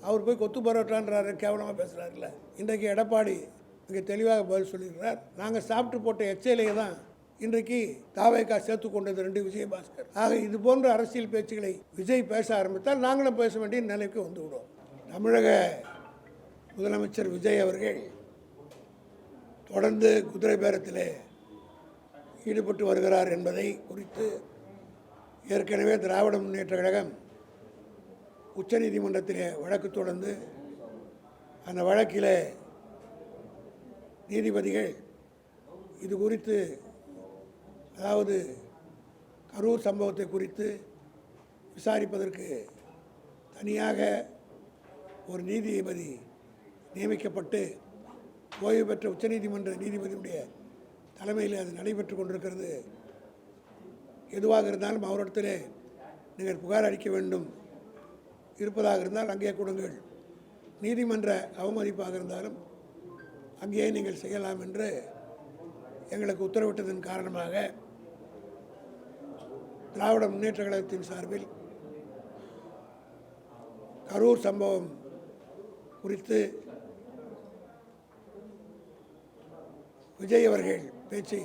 அவர் போய் கொத்து பரோட்டான்றாரு, கேவலமாக பேசுகிறாருல்ல. இன்றைக்கு எடப்பாடி மிக தெளிவாக பதில் சொல்லியிருக்கிறார். நாங்கள் சாப்பிட்டு போட்ட எச்சையிலேயே தான் இன்றைக்கு தாவேகா சேர்த்து கொண்டது 2 விஜயபாஸ்கர். ஆக இது போன்ற அரசியல் பேச்சுக்களை விஜய் பேச ஆரம்பித்தால் நாங்களும் பேச வேண்டிய நிலைக்கு வந்து விடுவோம். தமிழக முதலமைச்சர் விஜய் அவர்கள் தொடர்ந்து குதிரை பேரத்திலே ஈடுபட்டு வருகிறார் என்பதை குறித்து ஏற்கனவே திராவிட முன்னேற்ற கழகம் உச்சநீதிமன்றத்திலே வழக்கு தொடர்ந்து அந்த வழக்கில் நீதிபதிகள் இது குறித்து, அதாவது கரூர் சம்பவத்தை குறித்து விசாரிப்பதற்கு தனியாக ஒரு நீதிபதி நியமிக்கப்பட்டு ஓய்வு பெற்ற உச்சநீதிமன்ற நீதிபதியுடைய தலைமையில் அது நடைபெற்று கொண்டிருக்கிறது. எதுவாக இருந்தாலும் அவரிடத்திலே நீங்கள் புகார் அளிக்க வேண்டும் இருப்பதாக இருந்தால் அங்கே கொடுங்கள், நீதிமன்ற அவமதிப்பாக இருந்தாலும் அங்கேயே நீங்கள் செய்யலாம் என்று எங்களுக்கு உத்தரவிட்டதன் காரணமாக திராவிட முன்னேற்ற கழகத்தின் சார்பில் கரூர் சம்பவம் குறித்து விஜய் அவர்கள் பேச்சு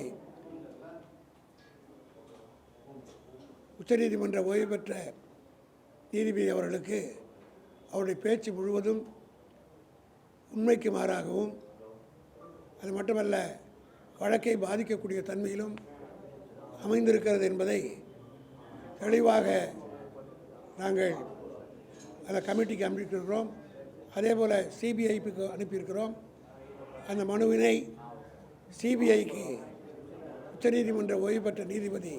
உச்சநீதிமன்ற ஓய்வு பெற்ற நீதிபதி அவர்களுக்கு அவருடைய பேச்சு முழுவதும் உண்மைக்கு மாறாகவும், அது மட்டுமல்ல வழக்கை பாதிக்கக்கூடிய தன்மையிலும் அமைந்திருக்கிறது என்பதை தெளிவாக நாங்கள் அந்த கமிட்டிக்கு அனுப்பியிருக்கிறோம். அதே போல் சிபிஐக்கு அனுப்பியிருக்கிறோம். அந்த மனுவினை சிபிஐக்கு உச்சநீதிமன்ற ஓய்வு பெற்ற நீதிபதி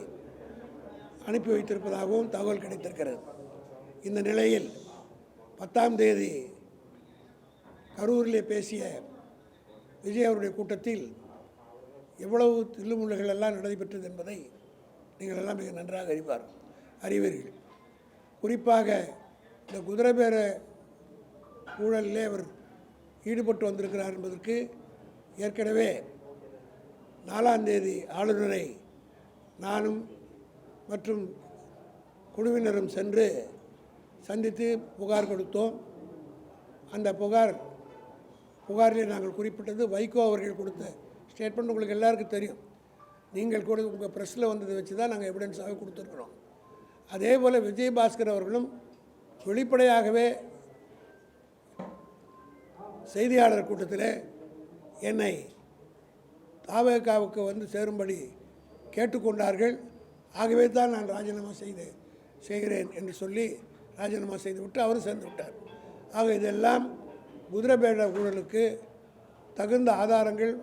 அனுப்பி வைத்திருப்பதாகவும் தகவல் கிடைத்திருக்கிறது. இந்த நிலையில் 10ஆம் தேதி கரூரிலே பேசிய விஜய் அவருடைய கூட்டத்தில் எவ்வளவு தில்லுமுள்ளுகள் எல்லாம் நடைபெற்றது என்பதை நீங்கள் எல்லாம் மிக நன்றாக அறிவீர்கள். குறிப்பாக இந்த குதிரை பேர ஊழலிலே அவர் ஈடுபட்டு வந்திருக்கிறார் என்பதற்கு ஏற்கனவே 4ஆம் தேதி ஆளுநரை நானும் மற்றும் குழுவினரும் சென்று சந்தித்து புகார் கொடுத்தோம். அந்த புகாரிலே நாங்கள் குறிப்பிட்டது வைகோ அவர்கள் கொடுத்த ஸ்டேட்மெண்ட் உங்களுக்கு எல்லாருக்கும் தெரியும். நீங்கள் கூட உங்கள் ப்ரெஸ்ஸில் வந்ததை வச்சு தான் நாங்கள் எவிடன்ஸாக கொடுத்துருக்குறோம். அதே போல் விஜயபாஸ்கர் அவர்களும் வெளிப்படையாகவே செய்தியாளர் கூட்டத்தில் என்னை தாவேகாவுக்கு வந்து சேரும்படி கேட்டுக்கொண்டார்கள். ஆகவே தான் நான் ராஜினாமா செய்கிறேன் என்று சொல்லி ராஜினாமா செய்துவிட்டு அவரும் சேர்ந்து விட்டார். ஆக இதெல்லாம் குதிரைபேட ஊழலுக்கு தகுந்த ஆதாரங்கள்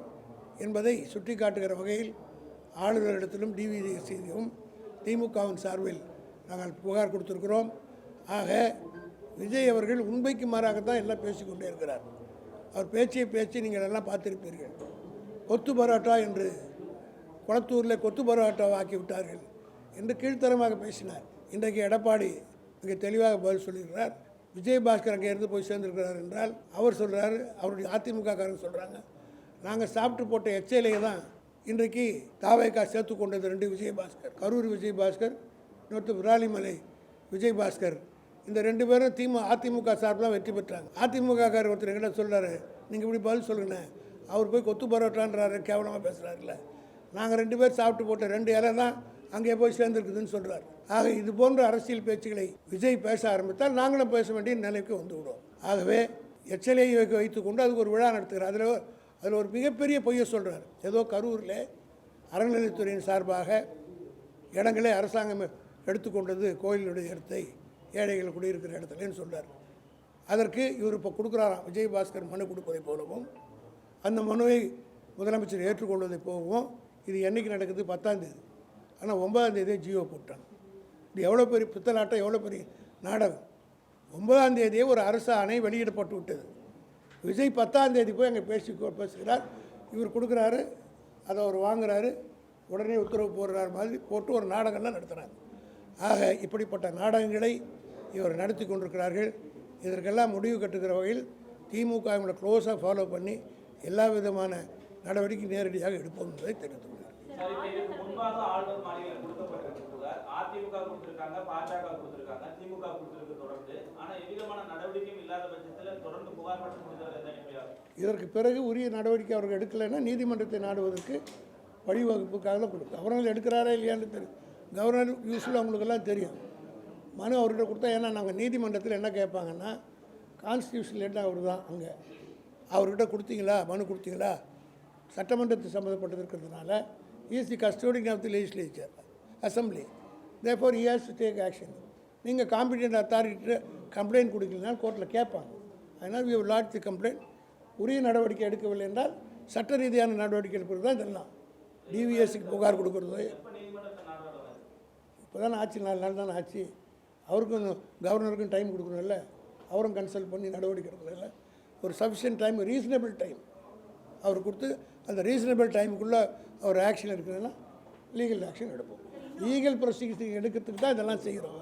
என்பதை சுட்டி காட்டுகிற வகையில் ஆளுநரிடத்திலும் டிவிசியும் திமுகவின் சார்பில் நாங்கள் புகார் கொடுத்துருக்கிறோம். ஆக விஜய் அவர்கள் உண்மைக்கு மாறாகத்தான் எல்லாம் பேசிக்கொண்டே இருக்கிறார். அவர் பேச்சு நீங்கள் எல்லாம் பார்த்திருப்பீர்கள். கொத்து பரோட்டா என்று குளத்தூரில் கொத்து பரோட்டாவை ஆக்கி விட்டார்கள் என்று கீழ்த்தரமாக பேசினார். இன்றைக்கு எடப்பாடி மிக தெளிவாக பதில் சொல்லியிருக்கிறார். விஜயபாஸ்கர் அங்கே இருந்து போய் சேர்ந்திருக்கிறார் என்றால் அவர் சொல்கிறாரு, அவருடைய அதிமுக காரங்க சொல்கிறாங்க, நாங்கள் சாப்பிட்டு போட்ட எச்சையிலேயே தான் இன்றைக்கு தாவேகா சேர்த்து கொண்டது 2 விஜயபாஸ்கர். கரூர் விஜயபாஸ்கர், இன்னொருத்தர் விராலிமலை விஜயபாஸ்கர். இந்த 2 பேரும் அதிமுக சார்பில் தான் வெற்றி பெற்றாங்க. அதிமுக காரர் ஒருத்தர் எங்கிட்ட சொல்கிறாரு, நீங்கள் இப்படி பதில் சொல்லுங்கண்ணே, அவர் போய் கொத்து பரோட்டான்றாரு, கேவலமாக பேசுகிறாருல்ல. நாங்கள் 2 பேர் சாப்பிட்டு போட்ட 2 இலை தான் அங்கே போய் சேர்ந்துருக்குதுன்னு சொல்கிறார். ஆக இது போன்ற அரசியல் பேச்சுக்களை விஜய் பேச ஆரம்பித்தால் நாங்களும் பேச வேண்டிய நிலைக்கு வந்து விடுவோம். ஆகவே எச்சலையை வைத்துக்கொண்டு அதுக்கு ஒரு விழா நடத்துகிறார். அதில் ஒரு மிகப்பெரிய பொய்யை சொல்கிறார். ஏதோ கரூரில் அறநிலையத்துறையின் சார்பாக இடங்களே அரசாங்கம் எடுத்துக்கொண்டது கோயிலுடைய இடத்தை ஏழைகள் குடியிருக்கிற இடத்துலன்னு சொல்கிறார். அதற்கு இவர் இப்போ கொடுக்குறாராம் விஜயபாஸ்கர் மனு கொடுப்பதை போலவும் அந்த மனுவை முதலமைச்சர் ஏற்றுக்கொள்வதை போகவும். இது என்றைக்கு நடக்குது? 10ஆம் தேதி. ஆனால் 9ஆம் தேதியே ஜியோ போட்டாங்க. இது எவ்வளோ பெரிய பித்தலாட்டம், எவ்வளோ பெரிய நாடகம். 9ஆம் தேதியே ஒரு அரசு ஆணை வெளியிடப்பட்டு விட்டது. விஜய் 10ஆம் தேதி போய் அங்கே பேசுகிறார். இவர் கொடுக்குறாரு, அதை அவர் வாங்குறாரு, உடனே உத்தரவு போடுறாரு மாதிரி போட்டு ஒரு நாடகம்லாம் நடத்துகிறாங்க. ஆக இப்படிப்பட்ட நாடகங்களை இவர் நடத்தி கொண்டிருக்கிறார்கள். இதற்கெல்லாம் முடிவு கட்டுகிற வகையில் திமுக இவங்களை க்ளோஸாக ஃபாலோ பண்ணி எல்லா விதமான நடவடிக்கை நேரடியாக எடுப்போம் என்பதை தெரிவித்துள்ளார். அதிமுக கொடுத்திருக்காங்க, பாஜக கொடுத்திருக்காங்க, திமுக கொடுத்திருக்கு தொடர்ந்து. ஆனா எவ்விதமான நடவடிக்கையும் இல்லாத பட்சத்தில் தொடர்ந்து புகார் மட்டும் முடிந்தவர் எந்த அடிப்படையாக? இதற்கு பிறகு உரிய நடவடிக்கை அவர்கள் எடுக்கலைன்னா நீதிமன்றத்தை நாடுவதற்கு வழிவகுப்புக்காக தான் கொடுக்கும். கவர்னர் எடுக்கிறாரா இல்லையான்னு தெரியும். கவர்னர் யூஸ்வலாக அவங்களுக்கெல்லாம் தெரியும். மனு அவர்கிட்ட கொடுத்தா, ஏன்னா நாங்கள் நீதிமன்றத்தில் என்ன கேட்பாங்கன்னா, கான்ஸ்டியூஷன் ஹெட் அவர் தான். அங்கே அவர்கிட்ட கொடுத்தீங்களா, மனு கொடுத்தீங்களா, சட்டமன்றத்துக்கு சம்மந்தப்பட்டது இருக்கிறதுனால is the custodian of the legislature assembly, therefore he has to take action. நீங்கள் காம்பிடென்ட் அத்தாரிட்டி கம்ப்ளைண்ட் கொடுக்கலனா கோர்ட்டில் கேட்பாங்க. அதனால் வி லாட்ஜ் தி கம்ப்ளைண்ட். உரிய நடவடிக்கை எடுக்கவில்லை என்றால் சட்ட ரீதியான நடவடிக்கை எடுப்பது தான் இதெல்லாம். டிவிஎஸ்க்கு புகார் கொடுக்குறது இப்போ தான் ஆச்சு, 4 நாள் தான் ஆச்சு. அவருக்கும் கவர்னருக்கும் டைம் கொடுக்கணும்ல, அவரும் கன்சல்ட் பண்ணி நடவடிக்கை எடுக்கல. ஒரு சஃபிஷியன்ட் டைம், ரீசனபிள் டைம் அவர் கொடுத்து அந்த ரீசனபிள் டைமுக்குள்ளே அவர் ஆக்ஷன் எடுக்கிறதுனா லீகல் ஆக்ஷன் எடுப்போம். லீகல் ப்ரொசீஜர் எடுக்கிறதுக்கு தான் இதெல்லாம் செய்கிறோம்.